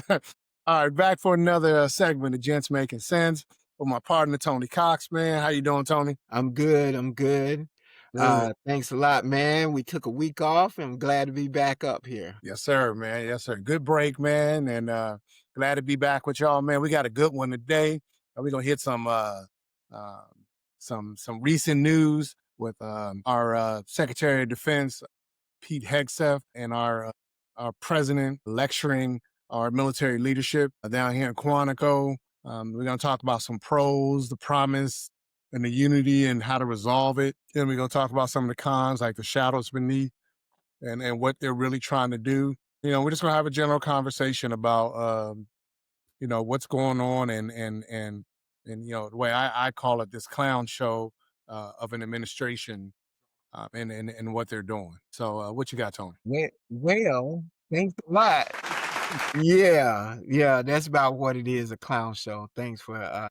All right, back for another segment of Gents Making Sense with my partner, Tony Cox, man. How you doing, Tony? I'm good. I'm good. Good. Thanks a lot, man. We took a week off and I'm glad to be back up here. Yes, sir, man. Yes, sir. Good break, man. And glad to be back with y'all, man. We got a good one today. We're gonna hit uh, some recent news with our Secretary of Defense, Pete Hegseth, and our president lecturing our military leadership down here in Quantico. We're going to talk about some pros, the promise, and the unity and how to resolve it. Then we're going to talk about some of the cons, like the shadows beneath and what they're really trying to do. We're just going to have a general conversation about, what's going on and the way I call it, this clown show of an administration and what they're doing. So what you got, Tony? Well, thanks a lot. Yeah, that's about what it is, a clown show. Thanks for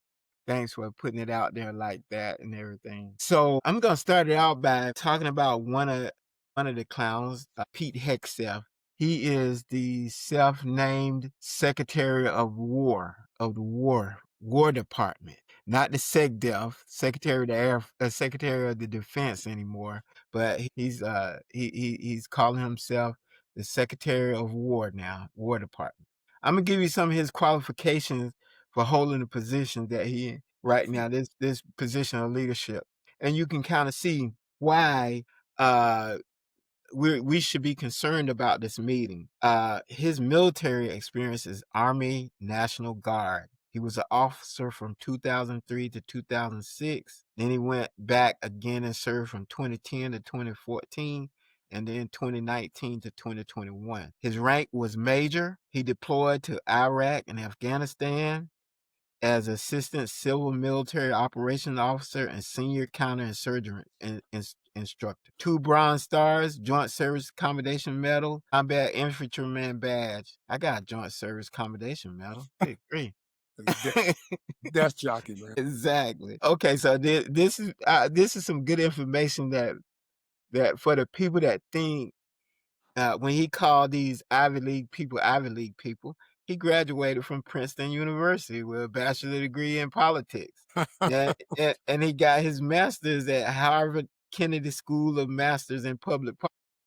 putting it out there like that and everything. So I'm gonna start it out by talking about one of the clowns, Pete Hegseth. He is the self-named Secretary of War Department, not the SecDef, Secretary of the Defense anymore, but he's calling himself the Secretary of War now, War Department. I'm gonna give you some of his qualifications for holding the position that he in right now, this position of leadership, and you can kind of see why uh we should be concerned about this meeting. His military experience is Army National Guard. He was an officer from 2003 to 2006. Then he went back again and served from 2010 to 2014 and then 2019 to 2021. His rank was major. He deployed to Iraq and Afghanistan as Assistant Civil Military Operations Officer and Senior Counterinsurgent Instructor. 2 Bronze Stars, Joint Service Commendation Medal, Combat Infantryman Badge. I got a Joint Service Commendation Medal. Good grief. Death jockey, man. Exactly. Okay, so this is some good information that for the people that think when he called these Ivy League people, he graduated from Princeton University with a bachelor degree in politics. And he got his master's at Harvard Kennedy School of Masters in Public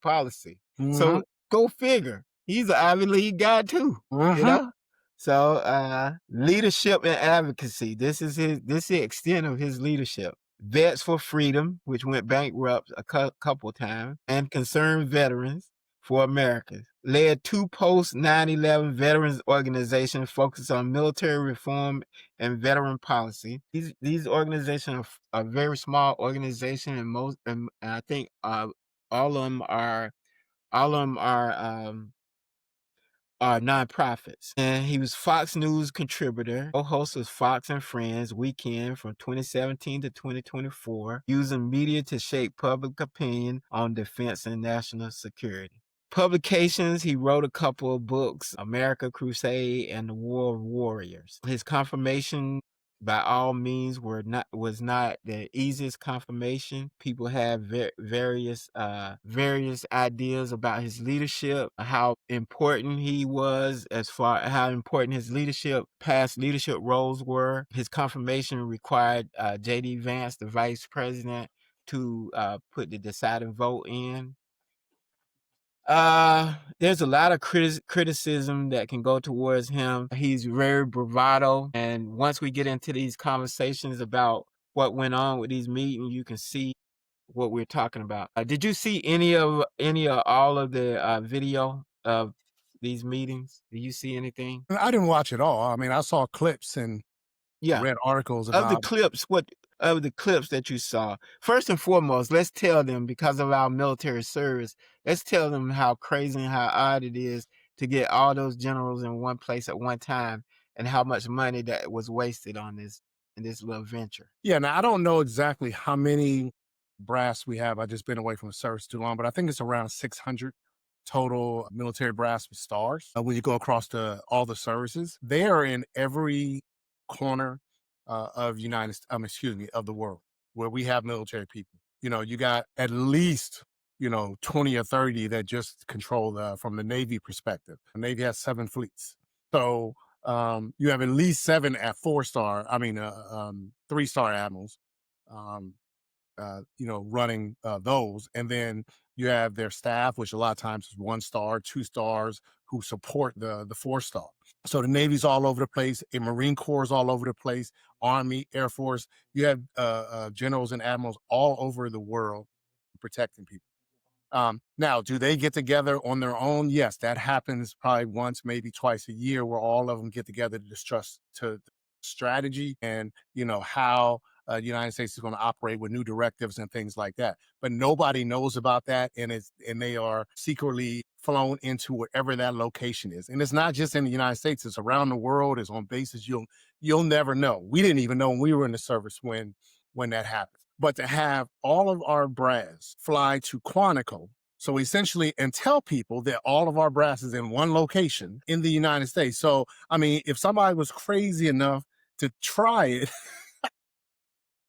Policy. Mm-hmm. So go figure. He's an Ivy League guy too, Mm-hmm. you know? So leadership and advocacy. This is the extent of his leadership. Vets for Freedom, which went bankrupt a couple times, and Concerned Veterans for America. Led 2 post 9/11 veterans organizations focused on military reform and veteran policy. These organizations are very small organizations, and I think all of them are nonprofits. And he was Fox News contributor. Co-host was Fox and Friends Weekend from 2017 to 2024, using media to shape public opinion on defense and national security. Publications, he wrote a couple of books, America Crusade and The War of Warriors. His confirmation by all means was not the easiest confirmation. People have various ideas about his leadership, how important he was, as far how important his past leadership roles were. His confirmation required J.D. Vance, the vice president, to put the deciding vote in. There's a lot of criticism that can go towards him. He's very bravado, and once we get into these conversations about what went on with these meetings, you can see what we're talking about. Did you see any of all of the video of these meetings? Did you see anything? I didn't watch it all. I mean, I saw clips and Yeah. read articles Of the about. clips, that you saw, first and foremost, let's tell them, because of our military service, let's tell them how crazy and how odd it is to get all those generals in one place at one time, and how much money that was wasted on this in this little venture. Yeah, now I don't know exactly how many brass we have. I've just been away from the service too long, but I think it's around 600 total military brass with stars. When you go across to all the services, they are in every corner of of the world where we have military people. You got at least 20 or 30 that just control from the Navy perspective. The Navy has 7 fleets. So you have at least seven at 4-star, 3-star admirals, um, running those. And then you have their staff, which a lot of times is 1-star, 2 stars, who support the 4-star. So the Navy's all over the place, a Marine Corps is all over the place, Army, Air Force. You have generals and admirals all over the world protecting people. Now, do they get together on their own? Yes, that happens probably once, maybe twice a year, where all of them get together to discuss to strategy and how the United States is going to operate with new directives and things like that. But nobody knows about that, and they are secretly flown into wherever that location is. And it's not just in the United States; it's around the world. It's on bases you'll never know. We didn't even know when we were in the service when that happened. But to have all of our brass fly to Quantico, so essentially, and tell people that all of our brass is in one location in the United States. So, I mean, if somebody was crazy enough to try it,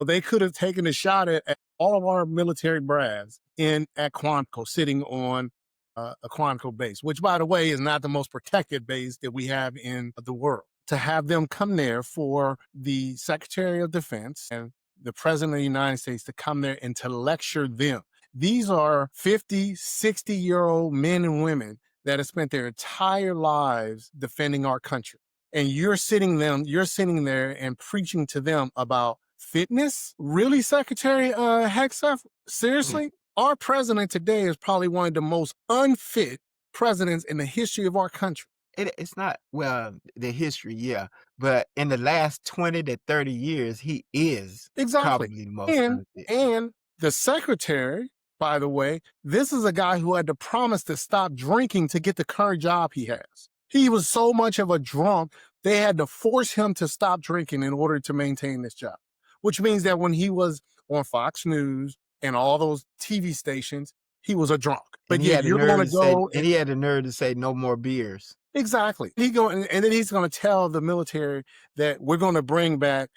they could have taken a shot at all of our military brass in at Quantico, sitting on a Quantico base, which, by the way, is not the most protected base that we have in the world. To have them come there for the Secretary of Defense and the President of the United States to come there and to lecture them. These are 50, 60-year-old men and women that have spent their entire lives defending our country. And you're sitting there and preaching to them about fitness? Really, Secretary Hegseth? Seriously? Our president today is probably one of the most unfit presidents in the history of our country. It's not, well, the history, yeah, but in the last 20 to 30 years, he is Exactly. probably the most And unfit. and the secretary, by the way, this is a guy who had to promise to stop drinking to get the current job he has. He was so much of a drunk, they had to force him to stop drinking in order to maintain this job. Which means that when he was on Fox News and all those TV stations, he was a drunk. But And he yet had the you're going nerve to to say go and he had the nerve to say, "No more beers." exactly. And then he's going to tell the military that we're going to bring back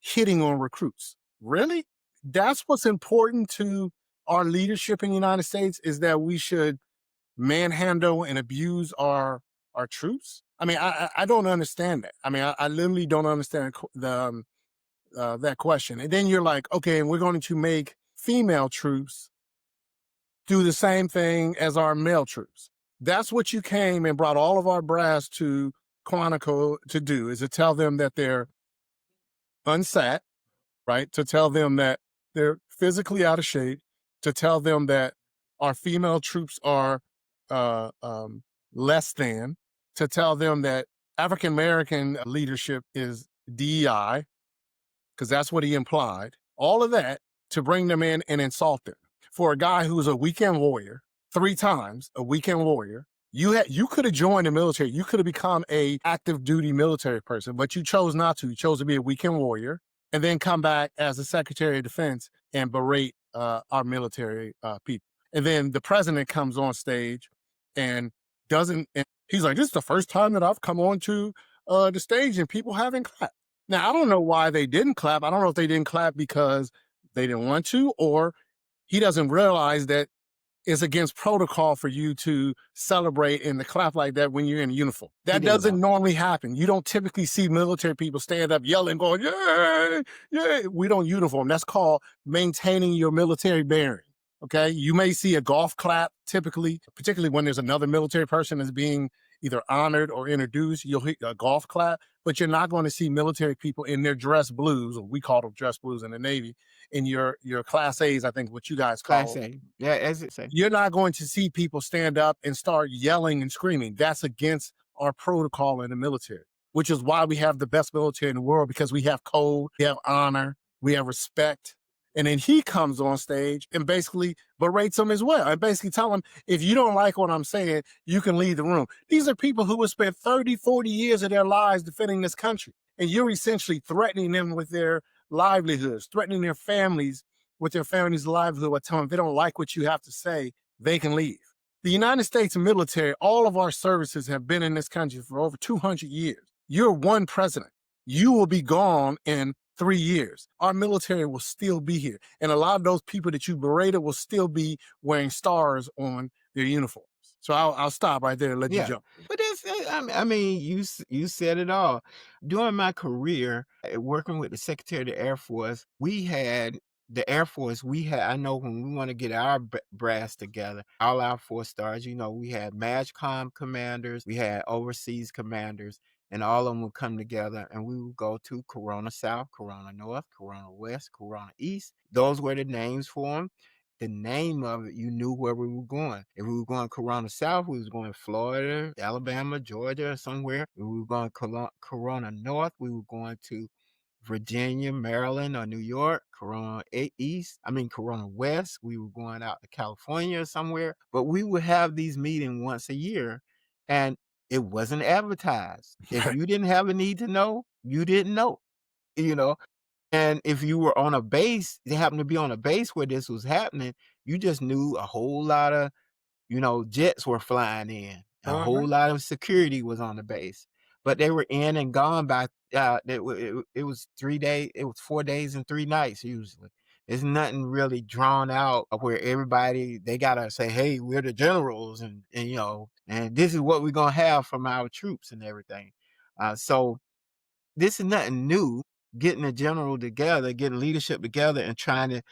hitting on recruits. Really? That's what's important to our leadership in the United States, is that we should manhandle and abuse our troops. I mean, I don't understand that. I mean, I literally don't understand that question. And then you're like, okay, and we're going to make female troops do the same thing as our male troops. That's what you came and brought all of our brass to Quantico to do, is to tell them that they're unsat, right? To tell them that they're physically out of shape, to tell them that our female troops are uh, um, less than, to tell them that African American leadership is DEI, because that's what he implied. All of that to bring them in and insult them. For a guy who's a weekend warrior, 3 times a weekend warrior, you could have joined the military. You could have become a active duty military person, but you chose not to. You chose to be a weekend warrior and then come back as the Secretary of Defense and berate our military people. And then the president comes on stage and doesn't. And he's like, "This is the first time that I've come on to the stage and people haven't clapped." Now, I don't know why they didn't clap. I don't know if they didn't clap because they didn't want to, or he doesn't realize that it's against protocol for you to celebrate and to clap like that when you're in uniform. That didn't doesn't know. normally happen. You don't typically see military people stand up yelling, going, "Yay, yay." We don't uniform. That's called maintaining your military bearing. Okay. You may see a golf clap typically, particularly when there's another military person that's being either honored or introduced. You'll hit a golf clap, but you're not going to see military people in their dress blues, or we call them dress blues in the Navy, in your class A's, I think what you guys Class call. A. Yeah, as it say. You're not going to see people stand up and start yelling and screaming. That's against our protocol in the military, which is why we have the best military in the world, because we have code, we have honor, we have respect. And then he comes on stage and basically berates them as well, and basically tell them, if you don't like what I'm saying, you can leave the room. These are people who have spent 30, 40 years of their lives defending this country. And you're essentially threatening them with their livelihoods, threatening their families with their family's livelihood by telling them if they don't like what you have to say, they can leave. The United States military, all of our services have been in this country for over 200 years. You're one president. You will be gone in 3 years. Our military will still be here. And a lot of those people that you berated will still be wearing stars on their uniforms. So I'll stop right there and let you Yeah. jump in. But that's I mean, you said it all. During my career, working with the Secretary of the Air Force, we had the Air Force, I know when we want to get our brass together, all our 4 stars, we had MAJCOM commanders, we had overseas commanders, and all of them would come together and we would go to Corona South, Corona North, Corona West, Corona East. Those were the names for them. The name of it, you knew where we were going. If we were going Corona South, we was going Florida, Alabama, Georgia, or somewhere. If we were going Corona North, we were going to Virginia, Maryland, or New York. Corona West, we were going out to California or somewhere. But we would have these meetings once a year, and it wasn't advertised. If you didn't have a need to know, you didn't know, you know. And if you were on a base, they happened to be on a base where this was happening, you just knew a whole lot of, jets were flying in. A whole Uh-huh. lot of security was on the base. But they were in and gone by it was 3 days, it was 4 days and 3 nights usually. There's nothing really drawn out where everybody they gotta say, hey, we're the generals and this is what we're gonna have from our troops and everything. So this is nothing new. Getting the general together, getting leadership together, and trying to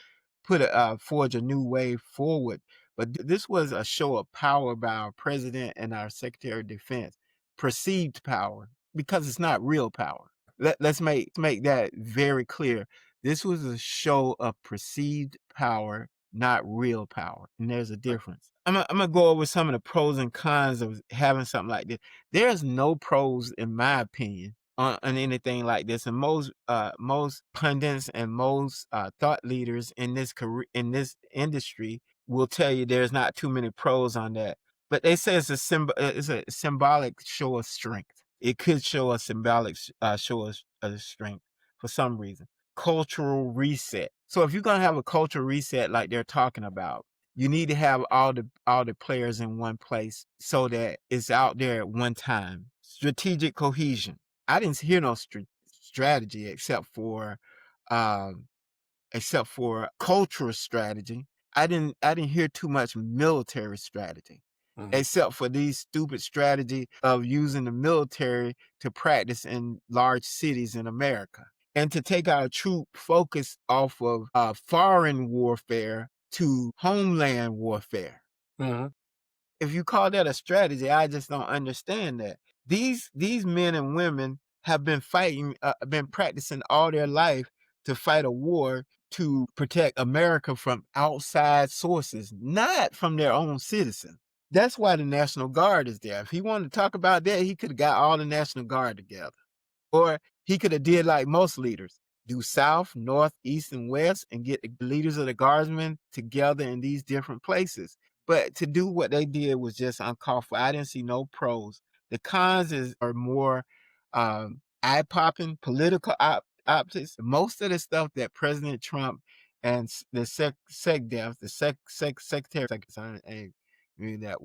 forge a new way forward. But this was a show of power by our president and our Secretary of Defense, perceived power, because it's not real power. Let's make that very clear. This was a show of perceived power, not real power, and there's a difference. I'm gonna go over some of the pros and cons of having something like this. There's no pros, in my opinion, on anything like this, and most pundits and most thought leaders in in this industry will tell you there's not too many pros on that. But they say it's a symbolic show of strength. It could show a symbolic show of strength for some reason. Cultural reset. So if you're gonna have a cultural reset like they're talking about, you need to have all the players in one place so that it's out there at one time. Strategic cohesion. I didn't hear no strategy um, except for cultural strategy. I didn't hear too much military strategy, Mhm. except for these stupid strategy of using the military to practice in large cities in America and to take our troop focus off of foreign warfare to homeland warfare. Mhm. If you call that a strategy, I just don't understand that. These men and women have been been practicing all their life to fight a war to protect America from outside sources, not from their own citizens. That's why the National Guard is there. If he wanted to talk about that, he could have got all the National Guard together. Or he could have did like most leaders, do south, north, east, and west, and get the leaders of the guardsmen together in these different places. But to do what they did was just uncalled for. I didn't see no pros. The cons are more eye popping, political optics. Most of the stuff that President Trump and the SecDef, the Secretary, I mean that,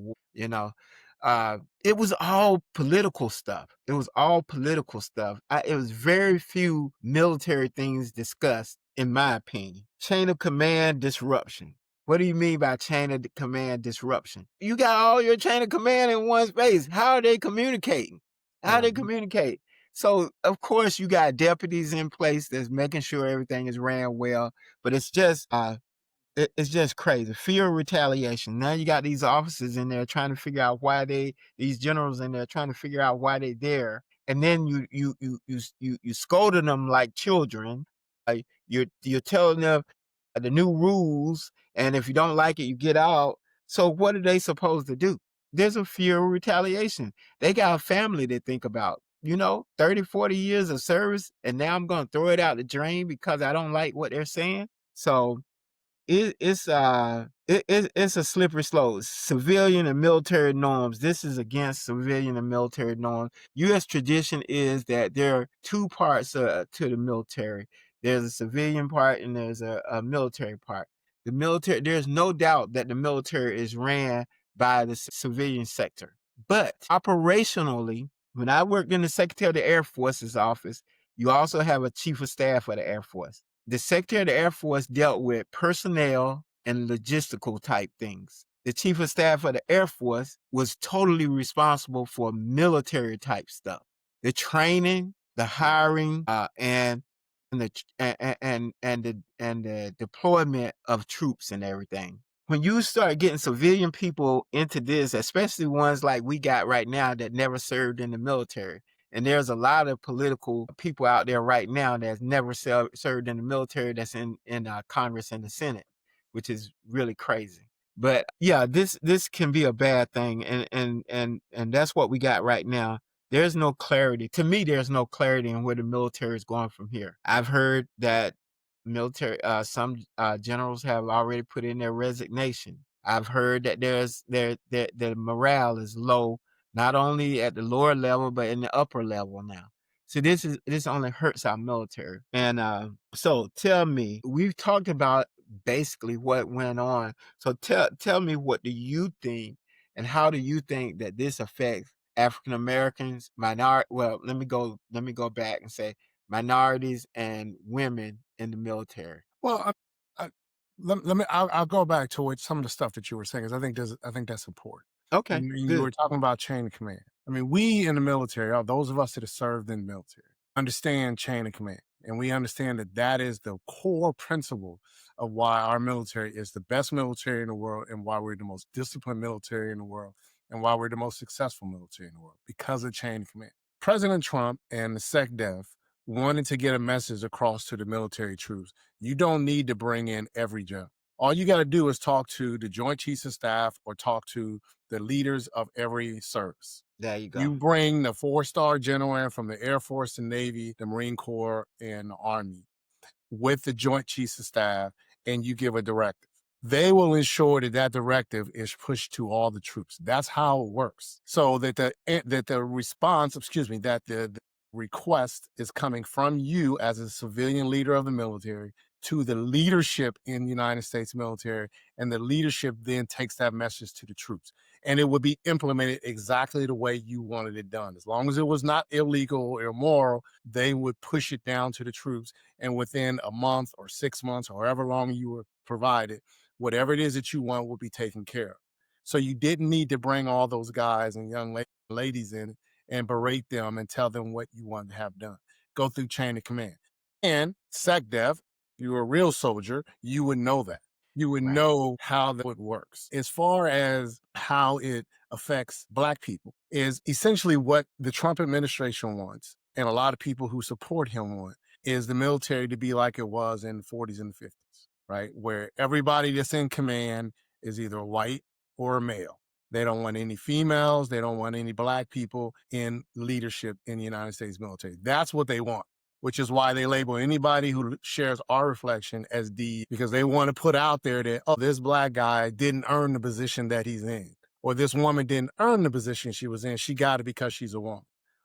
it was all political stuff. It was all political stuff. It was very few military things discussed, in my opinion. Chain of command disruption. What do you mean by chain of command disruption? You got all your chain of command in one space. How are they communicating? How they Mhm. communicate? So, of course, you got deputies in place that's making sure everything is ran well, but it's just crazy. Fear of retaliation. Now you got these officers in there trying to figure out these generals in there trying to figure out why they're there. And then you scolding them like children. You're telling them the new rules, and if you don't like it, you get out. So what are they supposed to do? There's a fear of retaliation. They got a family to think about. 30, 40 years of service, and now I'm going to throw it out the drain because I don't like what they're saying. So it's a slippery slope. Civilian and military norms. This is against civilian and military norms. U.S. tradition is that there are two parts to the military. There's a civilian part and there's a military part. The military. There's no doubt that the military is ran by the civilian sector, but operationally, when I worked in the Secretary of the Air Force's office, you also have a chief of staff of the Air Force. The Secretary of the Air Force dealt with personnel and logistical type things. the chief of staff of the Air Force was totally responsible for military type stuff, the training, the hiring, and the and the deployment of troops and everything. When you start getting civilian people into this, especially ones like we got right now that never served in the military, and there's a lot of political people out there right now that's never served in the military that's in Congress and the Senate, which is really crazy. But yeah, this can be a bad thing, and that's what we got right now. There's no clarity. To me, there's no clarity in where the military is going from here. I've heard that some generals have already put in their resignation. I've heard that the morale is low, not only at the lower level but in the upper level now. So this only hurts our military. And so tell me, we've talked about basically what went on. So tell me, what do you think, and how do you think that this affects African Americans, minority? Well, let me go back and say minorities and women in the military. Well, I, I'll go back to what some of the stuff that you were saying, 'cause I think that's important. Okay, And you good. were talking about chain of command. I mean, we in the military, those of us that have served in the military, understand chain of command, and we understand that that is the core principle of why our military is the best military in the world, and why we're the most disciplined military in the world, and why we're the most successful military in the world, because of chain of command. President Trump and the SecDef wanted to get a message across to the military troops. You don't need to bring in every general. All you got to do is talk to the Joint Chiefs of Staff or talk to the leaders of every service. There you You go. bring the 4-star general in from the Air Force, the Navy, the Marine Corps, and the Army with the Joint Chiefs of Staff, and you give a directive. They will ensure that that directive is pushed to all the troops. That's how it works. So that the response, excuse me, that the request is coming from you as a civilian leader of the military to the leadership in the United States military, and the leadership then takes that message to the troops. And it would be implemented exactly the way you wanted it done. As long as it was not illegal or immoral, they would push it down to the troops, and within a month or 6 months or however long you were provided, whatever it is that you want will be taken care of. So you didn't need to bring all those guys and young ladies in and berate them and tell them what you want to have done. Go through chain of command. And SecDef, you're a real soldier, you would know that. You would Right. know how that works. As far as how it affects Black people, is essentially what the Trump administration wants, and a lot of people who support him want, is the military to be like it was in the 40s and the 50s, right? Where everybody that's in command is either a white or a male. They don't want any females. They don't want any Black people in leadership in the United States military. That's what they want, which is why they label anybody who shares our reflection as D, because they want to put out there that, oh, this Black guy didn't earn the position that he's in, or this woman didn't earn the position she was in. She got it because she's a woman,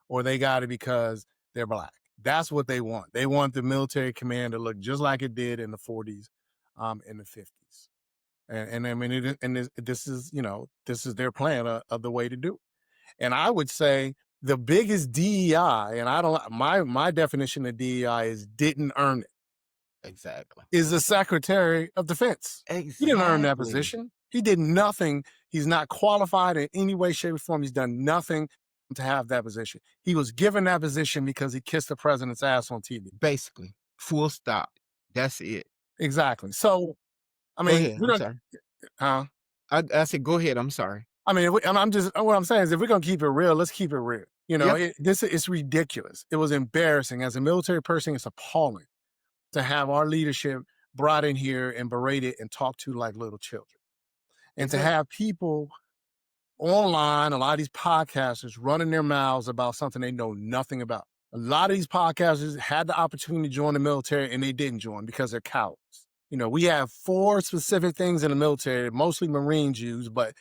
or they got it because they're Black. That's what they want. They want the military command to look just like it did in the 40s, in the 50s. And I mean, this is, this is their plan of the way to do it. And I would say the biggest DEI, and I don't, my definition of DEI is didn't earn it, Exactly. is the Secretary of Defense. He didn't earn that Exactly. position. He did nothing. He's not qualified in any way, shape, or form. He's done nothing to have that position. He was given that position because he kissed the president's ass on TV. Basically, full stop. That's it. Exactly. So, I Go mean, ahead. we I'm don't, sorry. huh? I said, go ahead. I'm sorry. I mean, I'm just, what I'm saying is, if we're gonna keep it real, let's keep it real. Yeah. This is ridiculous. It was embarrassing. As a military person, it's appalling to have our leadership brought in here and berated and talked to like little children, and to Exactly. have people online, a lot of these podcasters running their mouths about something they know nothing about. A lot of these podcasters had the opportunity to join the military and they didn't join because they're cowards. We have 4 specific things in the military, mostly Marines use, but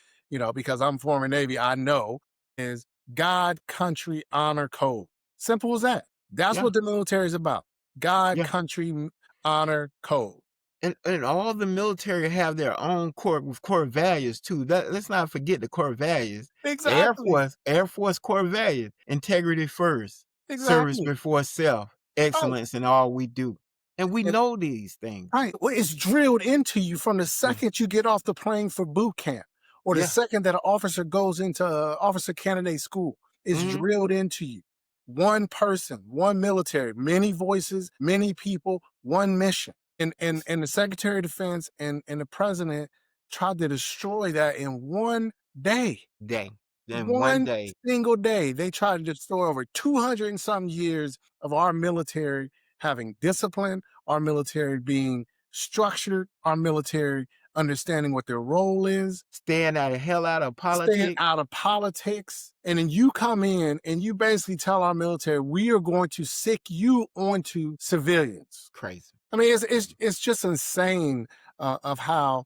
because I'm former Navy, I know, is God, country, honor, code. Simple as that. That's Yeah. what the military is about. God, Yeah. country, honor, code. And all the military have their own core values too. Let's not forget the core values. The Exactly. Air Force core values: integrity first, service Exactly. before self, Right. excellence in all we do. And we And know these things. right. Well, it's drilled into you from the Yeah. second you get off the plane for boot camp. or the Yeah. second that an officer goes into officer candidate school, it's Mhm. drilled into you. One person, one military, many voices, many people, one mission. And the Secretary of Defense and the president tried to destroy that in one day. Day. Then one One day. single day, they tried to destroy over 200 and some years of our military having discipline, our military being structured, our military understanding what their role is, Staying out of hell out of staying politics. out of politics. And then you come in and you basically tell our military, we are going to sick you onto civilians. Crazy. I mean, it's just insane of how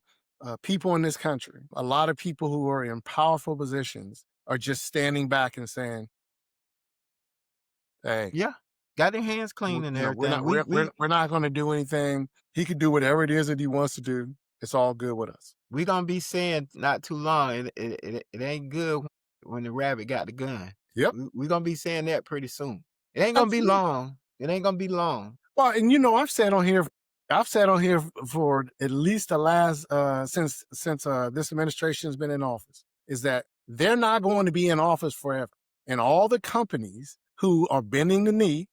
people in this country, a lot of people who are in powerful positions, are just standing back and saying, "Hey, Yeah. Got their hands clean and we're everything. not we're not going to do anything. He can do whatever it is that he wants to do. It's all good with us." We gonna be saying not too long, it ain't good when the rabbit got the gun. Yep, We gonna be saying that pretty soon. It ain't gonna be absolutely. long. It ain't gonna be long. Well, and you know, I've said on here for at least the last since this administration has been in office, is that they're not going to be in office forever, and all the companies who are bending the knee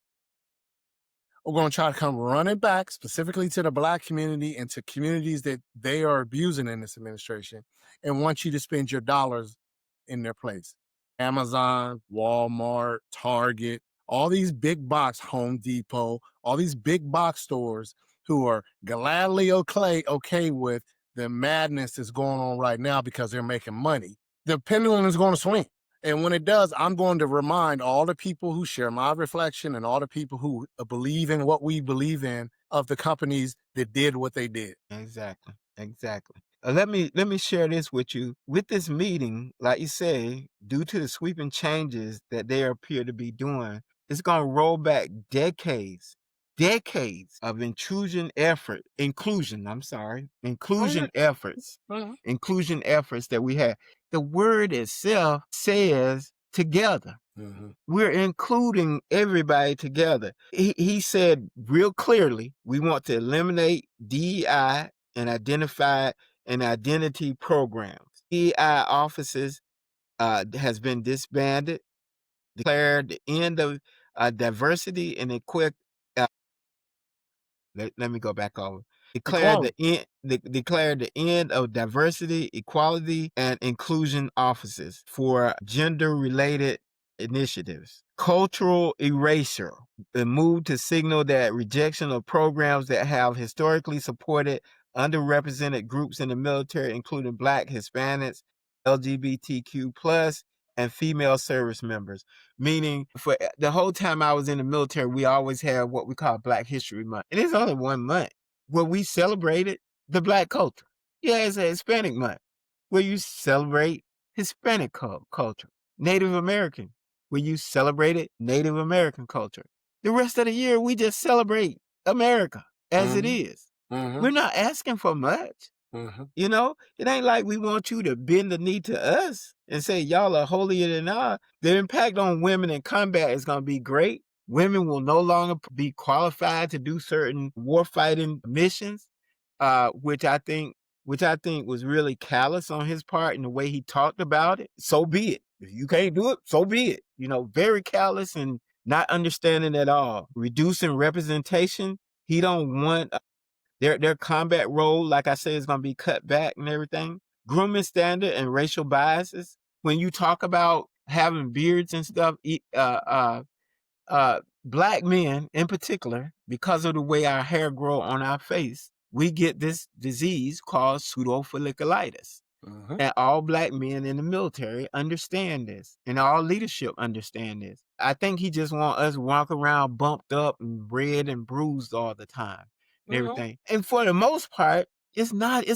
are going to try to come running back specifically to the Black community and to communities that they are abusing in this administration, and want you to spend your dollars in their place. Amazon, Walmart, Target, all these big box, Home Depot, all these big box stores who are gladly okay with the madness that's going on right now because they're making money. The pendulum is going to swing. And when it does, I'm going to remind all the people who share my reflection and all the people who believe in what we believe in of the companies that did what they did. Exactly. Exactly. Let me share this with you. With this meeting, like you say, due to the sweeping changes that they appear to be doing, it's gonna roll back decades of Oh, yeah. Mhm. inclusion efforts that we had. The word itself says together. Mhm. We're including everybody together. He said real clearly, we want to eliminate DEI and identify and identity programs. DEI offices has been disbanded, declared the end of diversity and let me go back over. Equality. Declared the end of diversity, equality, and inclusion offices for gender-related initiatives. Cultural erasure, the move to signal that rejection of programs that have historically supported underrepresented groups in the military, including Black, Hispanics, LGBTQ plus, and female service members. Meaning, for the whole time I was in the military, we always had what we call Black History Month. And it's only 1 month where we celebrated the Black culture. Yeah, it's a Hispanic month where you celebrate Hispanic culture. Native American, where you celebrated Native American culture. The rest of the year, we just celebrate America as it Mhm. is. Mhm. We're not asking for much. Mhm. You know, it ain't like we want you to bend the knee to us and say y'all are holier than I. The impact on women in combat is going to be great. Women will no longer be qualified to do certain warfighting missions, which I think was really callous on his part in the way he talked about it. So be it. If you can't do it, so be it. You know, very callous and not understanding at all. Reducing representation. He don't want their combat role, like I said, is going to be cut back and everything. Grooming standard and racial biases. When you talk about having beards and stuff, Black men in particular, because of the way our hair grow on our face, we get this disease called pseudofolliculitis. Mhm. And all Black men in the military understand this, and all leadership understand this. I think he just want us walk around bumped up and red and bruised all the time and Mhm. everything. And for the most part, it's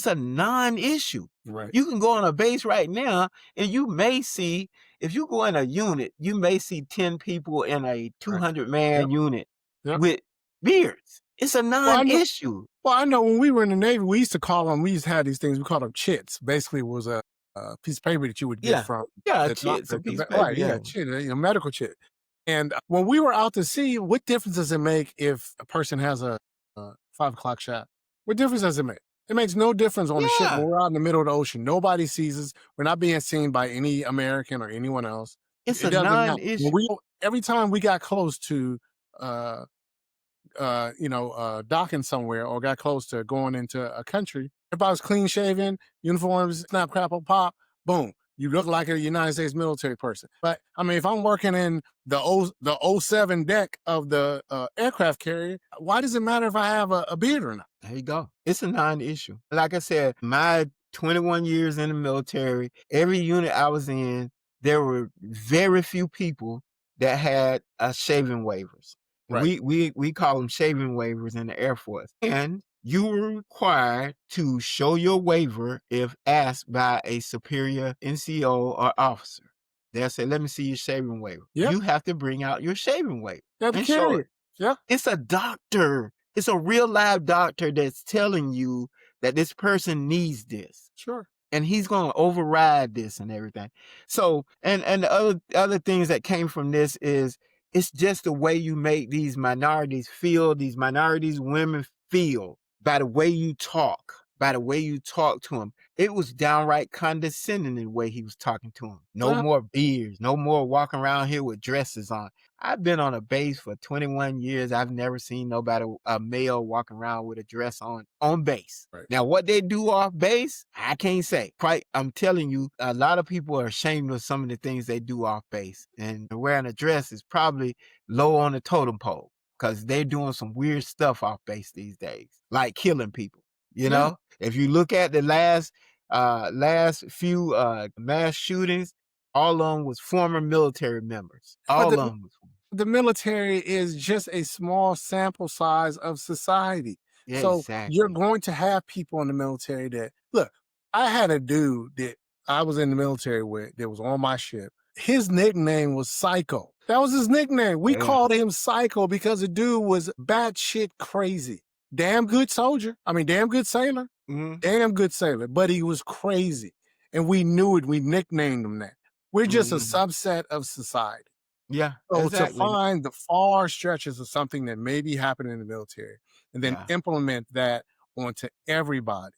a non-issue. Right. You can go on a base right now and you may see, if you go in a unit, you may see 10 people in a Right. 200 Yep. man unit Yep. with beards. It's a Well, I know. non-issue. Well, I know when we were in the Navy, we used to call them. We used to have these things. We called them chits. Basically, it was a piece of paper that you would get Yeah. from Yeah, a the chit, doctor. some piece of paper, Right? yeah. Yeah, chit, a medical chit. And when we were out to sea, what difference does it make if a person has a 5 o'clock shot? What difference does it make? It makes no difference on the ship when Yeah, we're out in the middle of the ocean. Nobody sees us. We're not being seen by any American or anyone else. it's It a doesn't matter. When non-issue. we every time we got close to uh docking somewhere or got close to going into a country, everybody's clean shaven, uniforms, snap, crackle, pop, boom. You look like a United States military person. But I mean, if I'm working in the '07 deck of the aircraft carrier, why does it matter if I have a beard or not? There you go. It's a non-issue. Like I said, my 21 years in the military, every unit I was in, there were very few people that had shaving waivers. And Right. we call them shaving waivers in the Air Force. And you were required to show your waiver if asked by a superior NCO or officer. They'll say, let me see your shaving waiver. Yeah. You have to bring out your shaving waiver You have to and show carry it. it. Yeah. It's a doctor. It's a real live doctor that's telling you that this person needs this, Sure. and he's gonna override this and everything. So, and the other things that came from this is it's just the way you make these minorities feel, these minorities women feel by the way you talk, by the way you talk to them. It was downright condescending the way he was talking to them. No Well, more beards, no more walking around here with dresses on. I've been on a base for 21 years. I've never seen nobody, a male, walking around with a dress on base. right. Now, what they do off base, I can't say. Quite, I'm telling you, a lot of people are ashamed of some of the things they do off base, and wearing a dress is probably low on the totem pole because they're doing some weird stuff off base these days, like killing people. You Yeah. know, if you look at the last few mass shootings, all of them was former military members. But All of them was. the military is just a small sample size of society. Yeah, So you're exactly. going to have people in the military that look, I had a dude that I was in the military with that was on my ship. His nickname was Psycho. That was his nickname. We Yeah. called him Psycho because the dude was batshit crazy. Damn good soldier. I mean, damn good sailor. Hmm. Damn good sailor, but he was crazy. And we knew it. We nicknamed him that. We're just a Hmm. subset of society. Yeah, So to exactly. find the far stretches of something that may be happening in the military and then Yeah. implement that onto everybody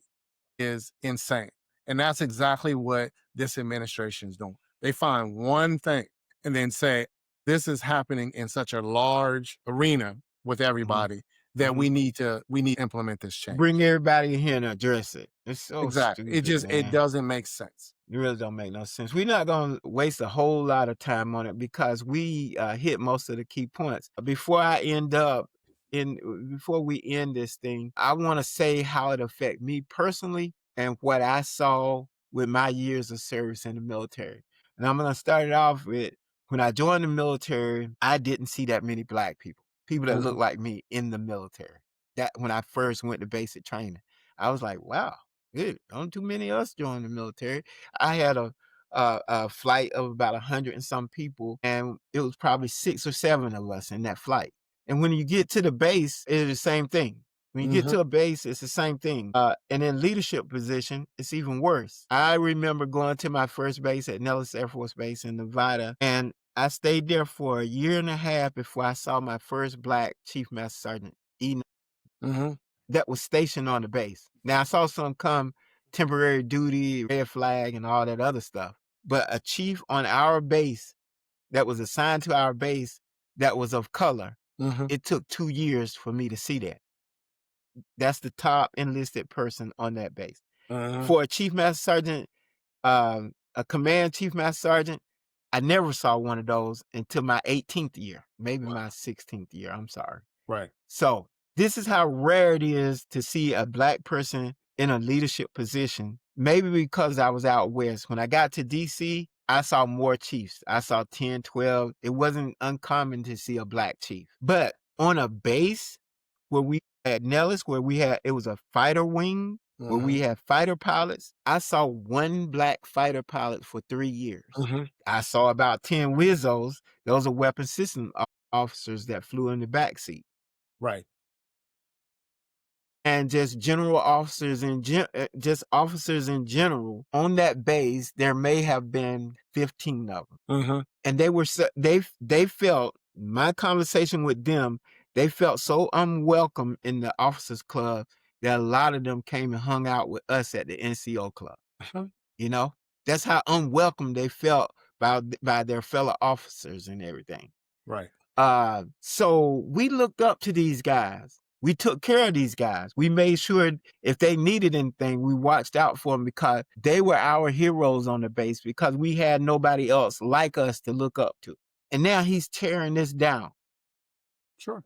is insane. And that's exactly what this administration is doing. They find one thing and then say, this is happening in such a large arena with Hmm. everybody that Hmm. we need to implement this Bring change. everybody in here and address it. It's so Exactly. stupid, It man. doesn't make sense. It really don't make no sense. We're not gonna waste a whole lot of time on it because we hit most of the key points. Before we end this thing, I want to say how it affected me personally and what I saw with my years of service in the military. And I'm gonna start it off with when I joined the military, I didn't see that many black people, people that look Mhm, like me in the military. That when I first went to basic training, I was like, wow, good. Don't too many of us join the military. I had a flight of about 100 and some people, and it was probably 6 or 7 of us in that flight. And when you get to the base, it's the same thing. When you get mhm, to a base, it's the same thing. And in leadership position, it's even worse. I remember going to my first base at Nellis Air Force Base in Nevada, and I stayed there for a year and a half before I saw my first black Chief Master Sergeant mhm, that was stationed on the base. Now I saw some come temporary duty, red flag, and all that other stuff. But a chief on our base that was assigned to our base that was of color, mhm, it took 2 years for me to see that. That's the top enlisted person on that base. mhm. For a chief master sergeant, a command chief master sergeant, I never saw one of those until my 18th year, maybe Wow. my 16th year. I'm sorry. Right. So this is how rare it is to see a black person in a leadership position. Maybe because I was out west. When I got to DC, I saw more chiefs. I saw 10, 12. It wasn't uncommon to see a black chief. But on a base where we at Nellis, where it was a fighter wing, where we Mhm, had fighter pilots, I saw one black fighter pilot for 3 years. mhm. I saw about 10 Wizzos. Those are weapon system officers that flew in the back seat. Right. And just general officers just officers in general on that base, there may have been 15 of them, Mhm, and they felt my conversation with them. They felt so unwelcome in the officers club that a lot of them came and hung out with us at the NCO club, Uh-huh. you know? That's how unwelcome they felt by their fellow officers and everything. Right. So we looked up to these guys. We took care of these guys. We made sure if they needed anything, we watched out for them because they were our heroes on the base because we had nobody else like us to look up to. And now he's tearing this down. Sure.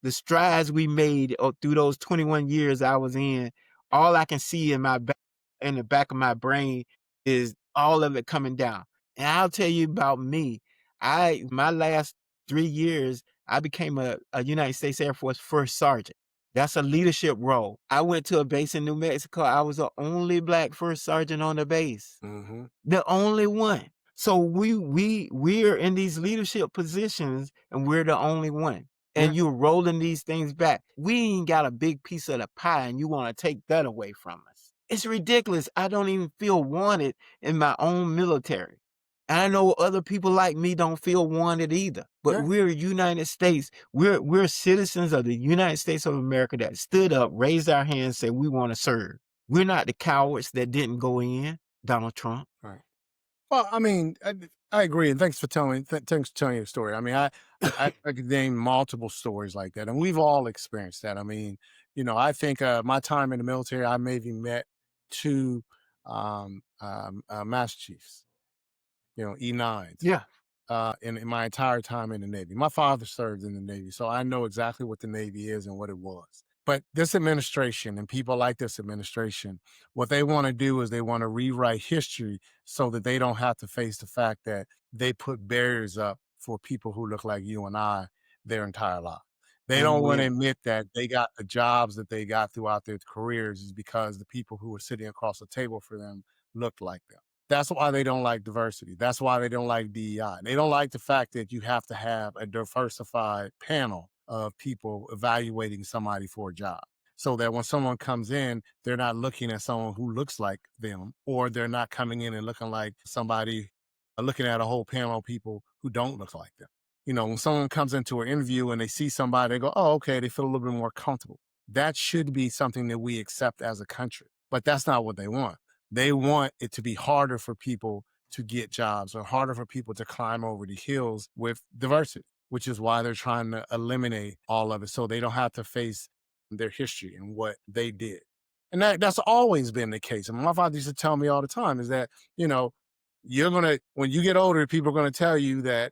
The strides we made through those 21 years I was in, all I can see in the back of my brain is all of it coming down. And I'll tell you about me. My last 3 years, I became a United States Air Force first sergeant. That's a leadership role. I went to a base in New Mexico. I was the only black first sergeant on the base. Mm-hmm. The only one. So we're in these leadership positions and we're the only one. Yeah. And you're rolling these things back. We ain't got a big piece of the pie and you want to take that away from us. It's ridiculous. I don't even feel wanted in my own military. And I know other people like me don't feel wanted either. But Yeah. we're United States. We're citizens of the United States of America that stood up, raised our hands, said we want to serve. We're not the cowards that didn't go in, Donald Trump. Right. Well, I mean, I agree, and thanks for thanks for telling your story. I mean, I could name multiple stories like that, and we've all experienced that. I mean, I think my time in the military, I maybe met two Master Chiefs, E9s, Yeah. in my entire time in the Navy. My father served in the Navy, so I know exactly what the Navy is and what it was. But this administration and people like this administration, what they want to do is they want to rewrite history so that they don't have to face the fact that they put barriers up for people who look like you and I their entire life. They And don't want to when admit that they got the jobs that they got throughout their careers is because the people who were sitting across the table for them looked like them. That's why they don't like diversity. That's why they don't like DEI. They don't like the fact that you have to have a diversified panel of people evaluating somebody for a job. So that when someone comes in, they're not looking at someone who looks like them, or they're not coming in and looking like somebody, looking at a whole panel of people who don't look like them. When someone comes into an interview and they see somebody, they go, oh, okay, they feel a little bit more comfortable. That should be something that we accept as a country. But that's not what they want. They want it to be harder for people to get jobs or harder for people to climb over the hills with diversity, which is why they're trying to eliminate all of it so they don't have to face their history and what they did. And that's always been the case. And my father used to tell me all the time is that, when you get older, people are going to tell you that,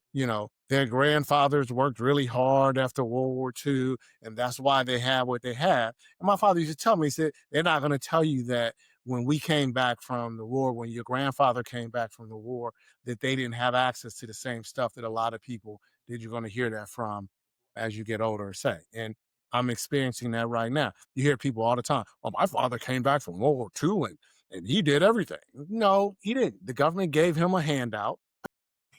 their grandfathers worked really hard after World War II, and that's why they have what they have. And my father used to tell me, he said, they're not going to tell you that when we came back from the war, when your grandfather came back from the war, that they didn't have access to the same stuff that a lot of people that you're going to hear that from as you get older say. And I'm experiencing that right now. You hear people all the time, oh, my father came back from World War II and he did everything. No, he didn't. The government gave him a handout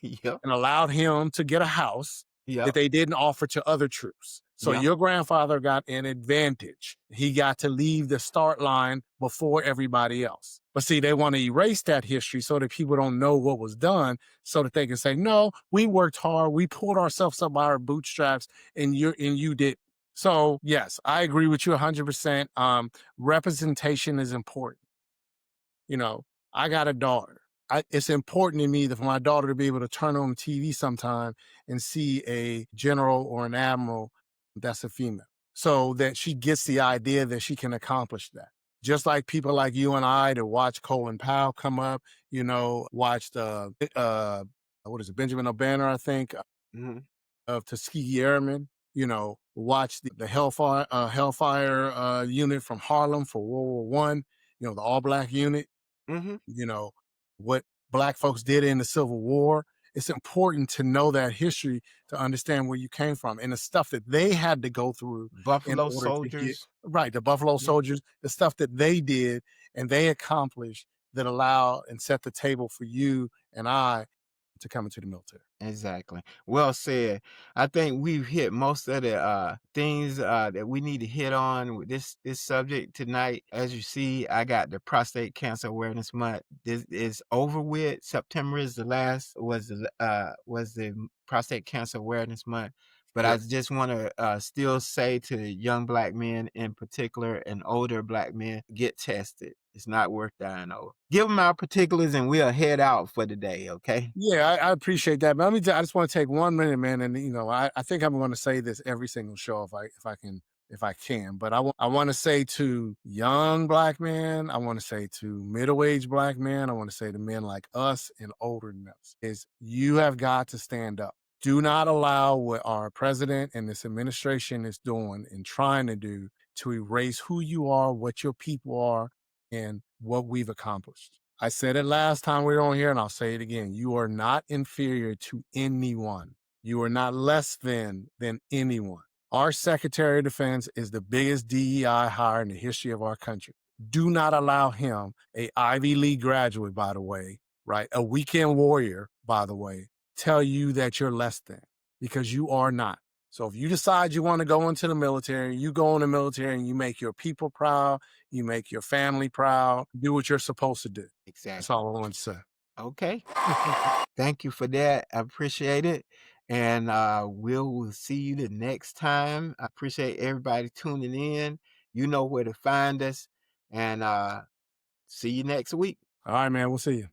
Yep. and allowed him to get a house that Yep. they didn't offer to other troops. So Yep. your grandfather got an advantage. He got to leave the start line before everybody else. But see, they want to erase that history so that people don't know what was done so that they can say, no, we worked hard. We pulled ourselves up by our bootstraps and you did. So yes, I agree with you 100%. Representation is important. I got a daughter. It's important to me that for my daughter to be able to turn on the TV sometime and see a general or an admiral that's a female, so that she gets the idea that she can accomplish that. Just like people like you and I to watch Colin Powell come up, watch the what is it, Benjamin O'Banner, I think, Mhm. of Tuskegee Airmen. Watch the Hellfire unit from Harlem for World War I. The all black unit, Mhm. you know, what black folks did in the Civil War. It's important to know that history to understand where you came from and the stuff that they had to go through in Buffalo order to get soldiers. right. The Buffalo Yeah. Soldiers, the stuff that they did and they accomplished that allow and set the table for you and I to come into the military. Exactly. Well said. I think we've hit most of the things that we need to hit on with this subject tonight. As you see, I got the Prostate Cancer Awareness Month. This is over with. September is the last was the Prostate Cancer Awareness Month. But Yeah. I just want to still say to young black men in particular and older black men, get tested. It's not worth dying over. Give them our particulars and we'll head out for the day, okay? Yeah, I appreciate that. But I just want to take 1 minute, man, and I think I'm going to say this every single show if I can. But I want to say to young black men, I want to say to middle aged black men, I want to say to men like us and older than us, is you have got to stand up. Do not allow what our president and this administration is doing and trying to do to erase who you are, what your people are, and what we've accomplished. I said it last time we were on here, and I'll say it again. You are not inferior to anyone. You are not less than anyone. Our Secretary of Defense is the biggest DEI hire in the history of our country. Do not allow him, a Ivy League graduate, by the way, right, a weekend warrior, by the way, tell you that you're less than, because you are not. So if you decide you want to go into the military, you go in the military and you make your people proud, you make your family proud, do what you're supposed to do. That's Exactly. all I want to say. Okay. Thank you for that. I appreciate it. And we'll see you the next time. I appreciate everybody tuning in. You know where to find us. And see you next week. All right, man. We'll see you.